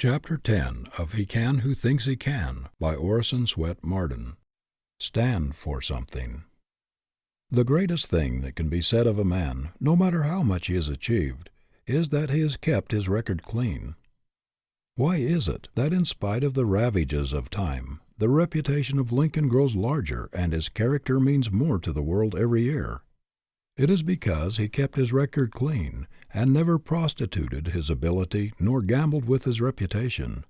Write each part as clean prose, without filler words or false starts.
Chapter 10 of He Can Who Thinks He Can by Orison Swett Marden. Stand for something. The greatest thing that can be said of a man, no matter how much he has achieved, is that he has kept his record clean. Why is it that in spite of the ravages of time, the reputation of Lincoln grows larger and his character means more to the world every year? It is because he kept his record clean and never prostituted his ability nor gambled with his reputation.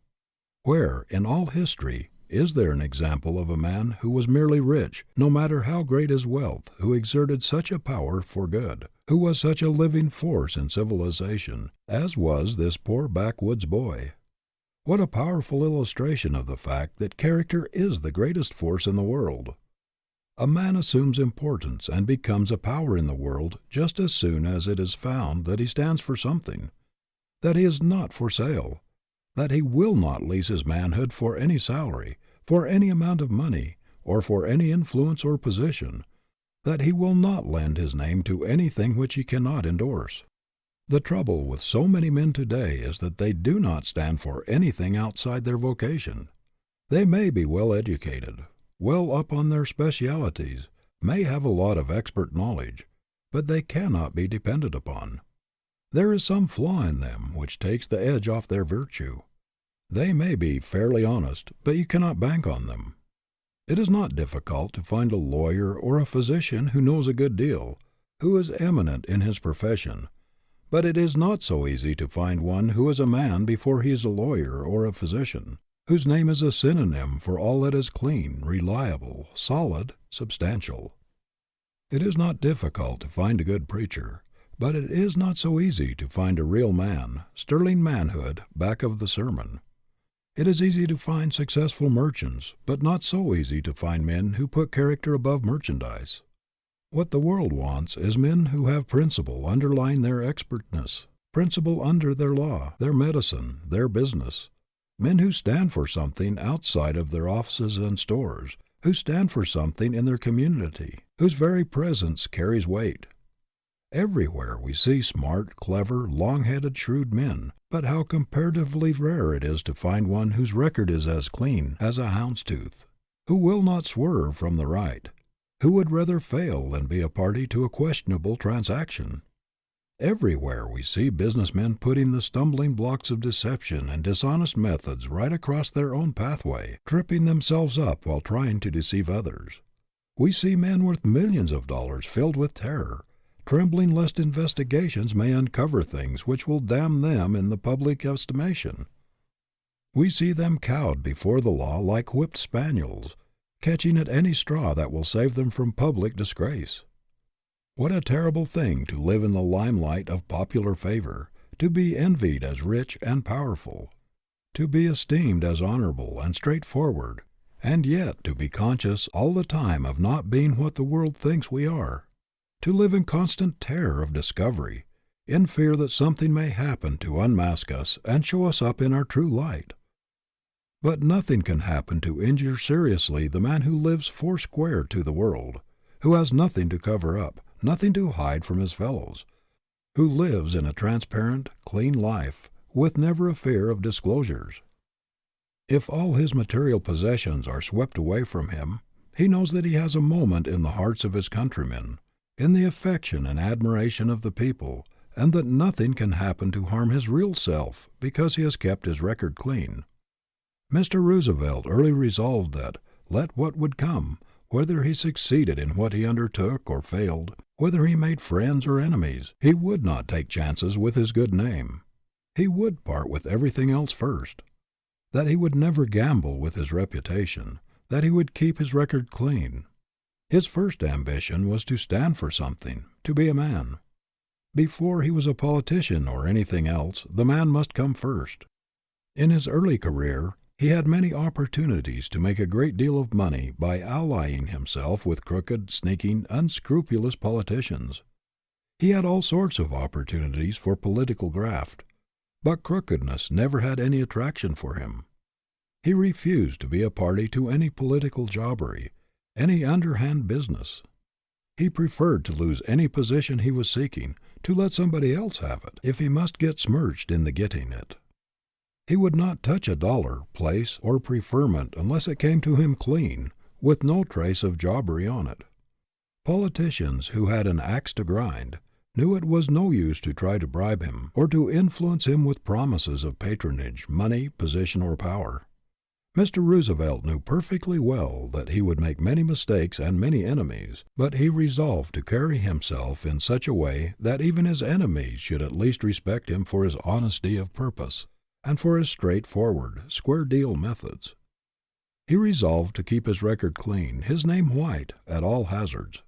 Where, in all history, is there an example of a man who was merely rich, no matter how great his wealth, who exerted such a power for good, who was such a living force in civilization, as was this poor backwoods boy? What a powerful illustration of the fact that character is the greatest force in the world. A man assumes importance and becomes a power in the world just as soon as it is found that he stands for something, that he is not for sale, that he will not lease his manhood for any salary, for any amount of money, or for any influence or position, that he will not lend his name to anything which he cannot endorse. The trouble with so many men today is that they do not stand for anything outside their vocation. They may be well educated, well up on their specialities, may have a lot of expert knowledge, but they cannot be depended upon. There is some flaw in them which takes the edge off their virtue. They may be fairly honest, but you cannot bank on them. It is not difficult to find a lawyer or a physician who knows a good deal, who is eminent in his profession, but it is not so easy to find one who is a man before he is a lawyer or a physician, whose name is a synonym for all that is clean, reliable, solid, substantial. It is not difficult to find a good preacher, but it is not so easy to find a real man, sterling manhood, back of the sermon. It is easy to find successful merchants, but not so easy to find men who put character above merchandise. What the world wants is men who have principle underlying their expertness, principle under their law, their medicine, their business. Men who stand for something outside of their offices and stores, who stand for something in their community, whose very presence carries weight. Everywhere we see smart, clever, long-headed, shrewd men, but how comparatively rare it is to find one whose record is as clean as a houndstooth, who will not swerve from the right, who would rather fail than be a party to a questionable transaction. Everywhere we see businessmen putting the stumbling blocks of deception and dishonest methods right across their own pathway, tripping themselves up while trying to deceive others. We see men worth millions of dollars filled with terror, trembling lest investigations may uncover things which will damn them in the public estimation. We see them cowed before the law like whipped spaniels, catching at any straw that will save them from public disgrace. What a terrible thing to live in the limelight of popular favor, to be envied as rich and powerful, to be esteemed as honorable and straightforward, and yet to be conscious all the time of not being what the world thinks we are, to live in constant terror of discovery, in fear that something may happen to unmask us and show us up in our true light. But nothing can happen to injure seriously the man who lives foursquare to the world, who has nothing to cover up, nothing to hide from his fellows, who lives in a transparent, clean life, with never a fear of disclosures. If all his material possessions are swept away from him, he knows that he has a moment in the hearts of his countrymen, in the affection and admiration of the people, and that nothing can happen to harm his real self because he has kept his record clean. Mr. Roosevelt early resolved that, let what would come, whether he succeeded in what he undertook or failed, whether he made friends or enemies, he would not take chances with his good name. He would part with everything else first. That he would never gamble with his reputation, that he would keep his record clean. His first ambition was to stand for something, to be a man. Before he was a politician or anything else, the man must come first. In his early career, he had many opportunities to make a great deal of money by allying himself with crooked, sneaking, unscrupulous politicians. He had all sorts of opportunities for political graft, but crookedness never had any attraction for him. He refused to be a party to any political jobbery, any underhand business. He preferred to lose any position he was seeking, to let somebody else have it, if he must get smirched in the getting it. He would not touch a dollar, place, or preferment unless it came to him clean, with no trace of jobbery on it. Politicians who had an axe to grind knew it was no use to try to bribe him, or to influence him with promises of patronage, money, position, or power. Mr. Roosevelt knew perfectly well that he would make many mistakes and many enemies, but he resolved to carry himself in such a way that even his enemies should at least respect him for his honesty of purpose, and for his straightforward, square-deal methods. He resolved to keep his record clean, his name white, at all hazards.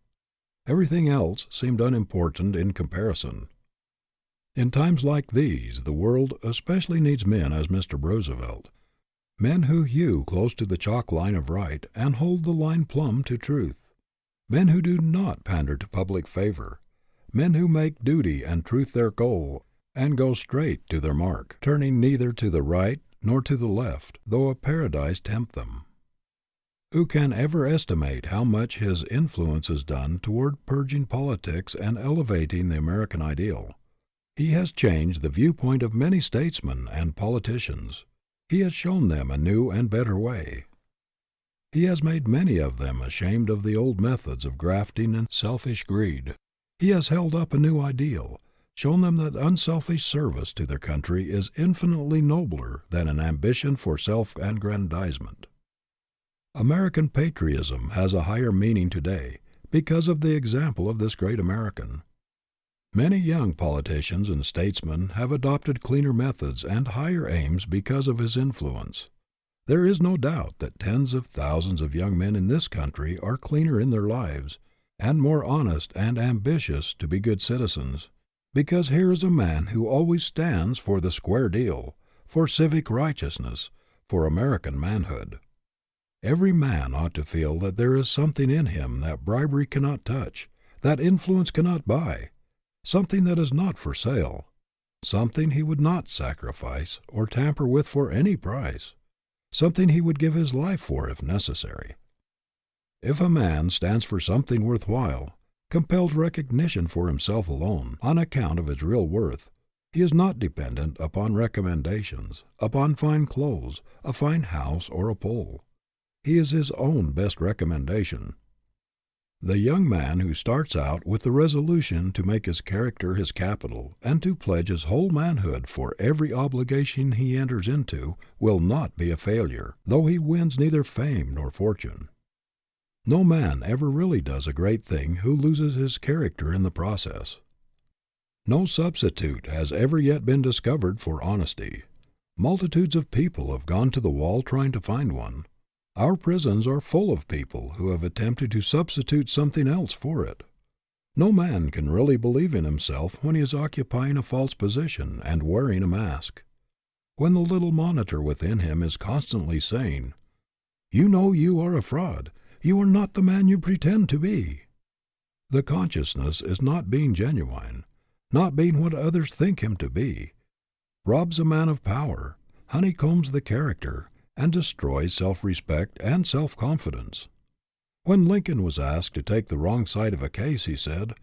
Everything else seemed unimportant in comparison. In times like these, the world especially needs men as Mr. Roosevelt, men who hew close to the chalk line of right and hold the line plumb to truth, men who do not pander to public favor, men who make duty and truth their goal and go straight to their mark, turning neither to the right nor to the left, though a paradise tempt them. Who can ever estimate how much his influence has done toward purging politics and elevating the American ideal? He has changed the viewpoint of many statesmen and politicians. He has shown them a new and better way. He has made many of them ashamed of the old methods of grafting and selfish greed. He has held up a new ideal, shown them that unselfish service to their country is infinitely nobler than an ambition for self-aggrandizement. American patriotism has a higher meaning today because of the example of this great American. Many young politicians and statesmen have adopted cleaner methods and higher aims because of his influence. There is no doubt that tens of thousands of young men in this country are cleaner in their lives and more honest and ambitious to be good citizens, because here is a man who always stands for the square deal, for civic righteousness, for American manhood. Every man ought to feel that there is something in him that bribery cannot touch, that influence cannot buy, something that is not for sale, something he would not sacrifice or tamper with for any price, something he would give his life for if necessary. If a man stands for something worthwhile, compels recognition for himself alone, on account of his real worth, he is not dependent upon recommendations, upon fine clothes, a fine house, or a pull. He is his own best recommendation. The young man who starts out with the resolution to make his character his capital and to pledge his whole manhood for every obligation he enters into will not be a failure, though he wins neither fame nor fortune. No man ever really does a great thing who loses his character in the process. No substitute has ever yet been discovered for honesty. Multitudes of people have gone to the wall trying to find one. Our prisons are full of people who have attempted to substitute something else for it. No man can really believe in himself when he is occupying a false position and wearing a mask. When the little monitor within him is constantly saying, "You know you are a fraud. You are not the man you pretend to be." The consciousness is not being genuine, not being what others think him to be, robs a man of power, honeycombs the character, and destroys self-respect and self-confidence. When Lincoln was asked to take the wrong side of a case, he said,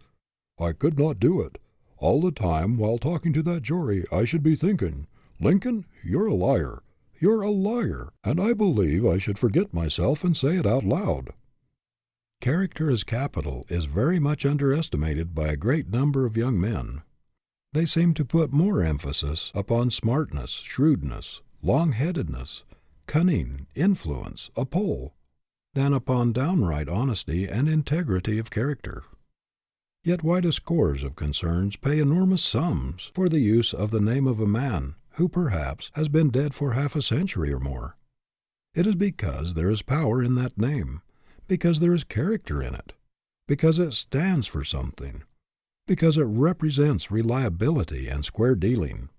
"I could not do it. All the time while talking to that jury I should be thinking, 'Lincoln, you're a liar. You're a liar,' and I believe I should forget myself and say it out loud." Character as capital is very much underestimated by a great number of young men. They seem to put more emphasis upon smartness, shrewdness, long-headedness, cunning, influence, a pull, than upon downright honesty and integrity of character. Yet why do scores of concerns pay enormous sums for the use of the name of a man who, perhaps, has been dead for half a century or more? It is because there is power in that name, because there is character in it, because it stands for something, because it represents reliability and square dealing.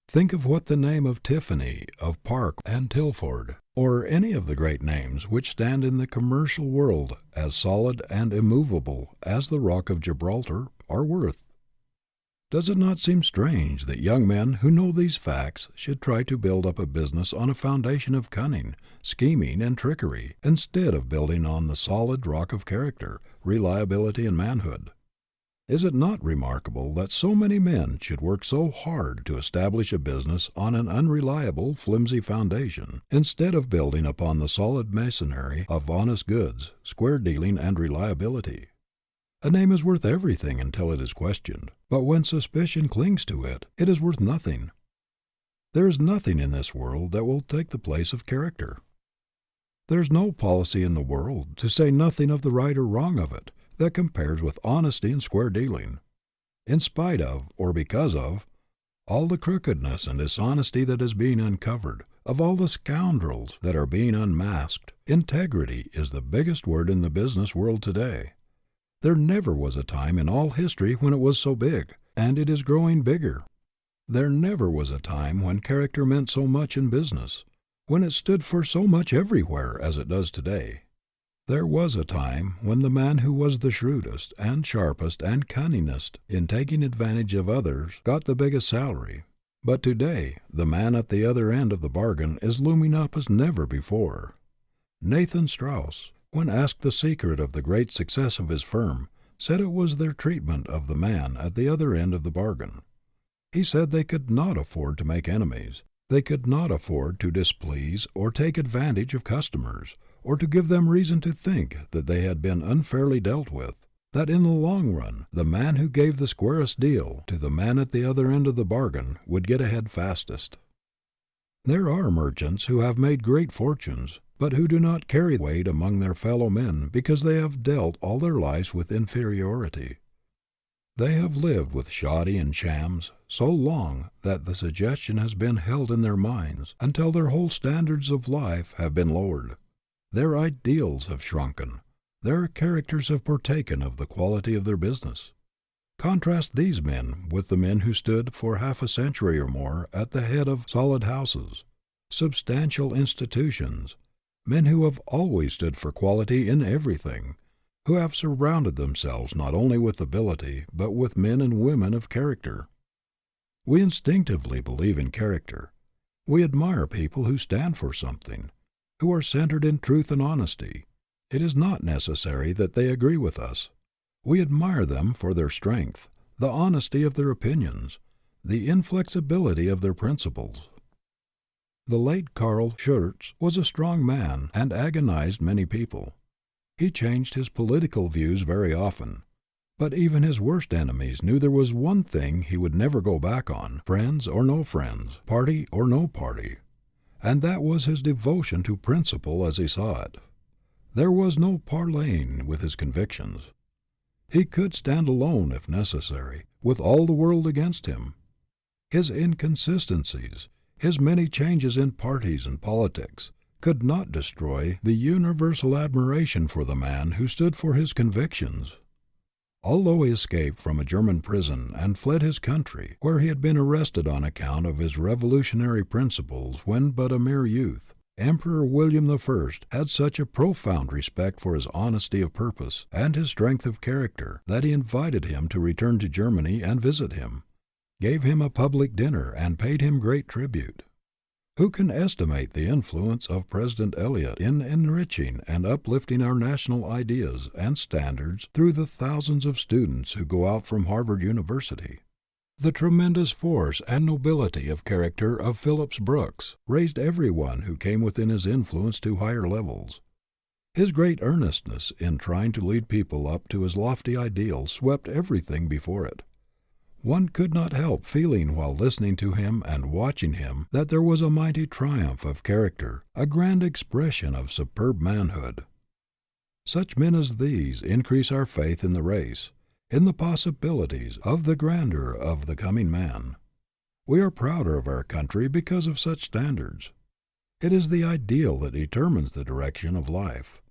Think of what the name of Tiffany, of Park and Tilford, or any of the great names which stand in the commercial world as solid and immovable as the Rock of Gibraltar, are worth. Does it not seem strange that young men who know these facts should try to build up a business on a foundation of cunning, scheming, and trickery, instead of building on the solid rock of character, reliability, and manhood? Is it not remarkable that so many men should work so hard to establish a business on an unreliable, flimsy foundation, instead of building upon the solid masonry of honest goods, square dealing, and reliability? A name is worth everything until it is questioned, but when suspicion clings to it, it is worth nothing. There is nothing in this world that will take the place of character. There is no policy in the world, to say nothing of the right or wrong of it, that compares with honesty and square dealing. In spite of, or because of, all the crookedness and dishonesty that is being uncovered, of all the scoundrels that are being unmasked, integrity is the biggest word in the business world today. There never was a time in all history when it was so big, and it is growing bigger. There never was a time when character meant so much in business, when it stood for so much everywhere as it does today. There was a time when the man who was the shrewdest and sharpest and cunningest in taking advantage of others got the biggest salary. But today, the man at the other end of the bargain is looming up as never before. Nathan Strauss, when asked the secret of the great success of his firm, said it was their treatment of the man at the other end of the bargain. He said they could not afford to make enemies. They could not afford to displease or take advantage of customers, or to give them reason to think that they had been unfairly dealt with, that in the long run the man who gave the squarest deal to the man at the other end of the bargain would get ahead fastest. There are merchants who have made great fortunes, but who do not carry weight among their fellow men because they have dealt all their lives with inferiority. They have lived with shoddy and shams so long that the suggestion has been held in their minds until their whole standards of life have been lowered. Their ideals have shrunken. Their characters have partaken of the quality of their business. Contrast these men with the men who stood for half a century or more at the head of solid houses, substantial institutions, men who have always stood for quality in everything, who have surrounded themselves not only with ability, but with men and women of character. We instinctively believe in character. We admire people who stand for something, who are centered in truth and honesty. It is not necessary that they agree with us. We admire them for their strength, the honesty of their opinions, the inflexibility of their principles. The late Carl Schurz was a strong man and agonized many people. He changed his political views very often, but even his worst enemies knew there was one thing he would never go back on, friends or no friends, party or no party. And that was his devotion to principle as he saw it. There was no parleying with his convictions. He could stand alone, if necessary, with all the world against him. His inconsistencies, his many changes in parties and politics, could not destroy the universal admiration for the man who stood for his convictions. Although he escaped from a German prison and fled his country, where he had been arrested on account of his revolutionary principles when but a mere youth, Emperor William I had such a profound respect for his honesty of purpose and his strength of character that he invited him to return to Germany and visit him, gave him a public dinner, and paid him great tribute. Who can estimate the influence of President Eliot in enriching and uplifting our national ideas and standards through the thousands of students who go out from Harvard University? The tremendous force and nobility of character of Phillips Brooks raised everyone who came within his influence to higher levels. His great earnestness in trying to lead people up to his lofty ideals swept everything before it. One could not help feeling while listening to him and watching him that there was a mighty triumph of character, a grand expression of superb manhood. Such men as these increase our faith in the race, in the possibilities of the grandeur of the coming man. We are prouder of our country because of such standards. It is the ideal that determines the direction of life.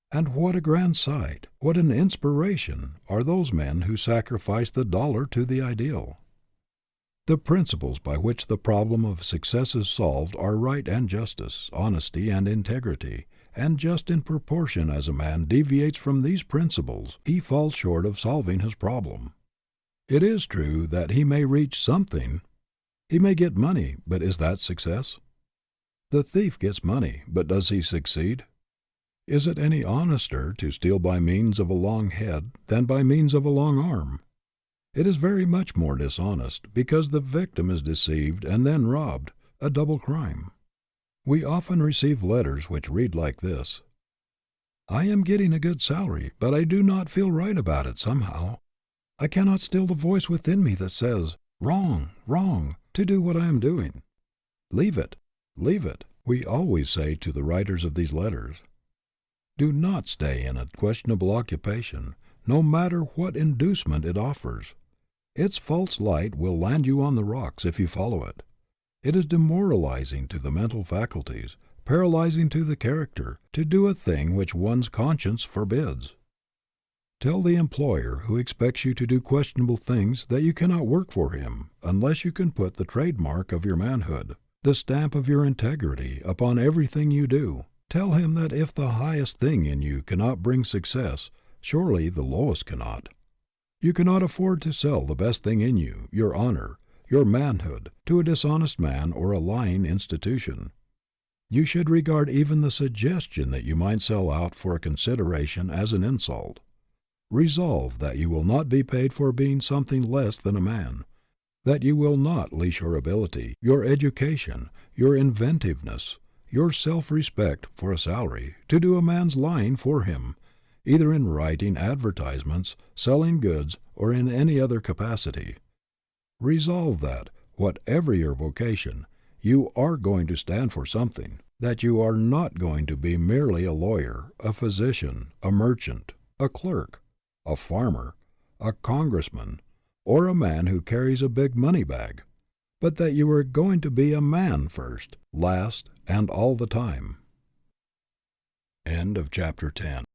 And what a grand sight, what an inspiration, are those men who sacrifice the dollar to the ideal. The principles by which the problem of success is solved are right and justice, honesty and integrity, and just in proportion as a man deviates from these principles, he falls short of solving his problem. It is true that he may reach something. He may get money, but is that success? The thief gets money, but does he succeed? Is it any honester to steal by means of a long head than by means of a long arm? It is very much more dishonest, because the victim is deceived and then robbed, a double crime. We often receive letters which read like this: I am getting a good salary, but I do not feel right about it somehow. I cannot still the voice within me that says, wrong, wrong, to do what I am doing. Leave it, leave it, we always say to the writers of these letters. Do not stay in a questionable occupation, no matter what inducement it offers. Its false light will land you on the rocks if you follow it. It is demoralizing to the mental faculties, paralyzing to the character, to do a thing which one's conscience forbids. Tell the employer who expects you to do questionable things that you cannot work for him unless you can put the trademark of your manhood, the stamp of your integrity, upon everything you do. Tell him that if the highest thing in you cannot bring success, surely the lowest cannot. You cannot afford to sell the best thing in you, your honor, your manhood, to a dishonest man or a lying institution. You should regard even the suggestion that you might sell out for a consideration as an insult. Resolve that you will not be paid for being something less than a man, that you will not lease your ability, your education, your inventiveness, your self-respect for a salary, to do a man's lying for him, either in writing advertisements, selling goods, or in any other capacity. Resolve that, whatever your vocation, you are going to stand for something, that you are not going to be merely a lawyer, a physician, a merchant, a clerk, a farmer, a congressman, or a man who carries a big money bag, but that you are going to be a man first, last, and all the time. End of chapter 10.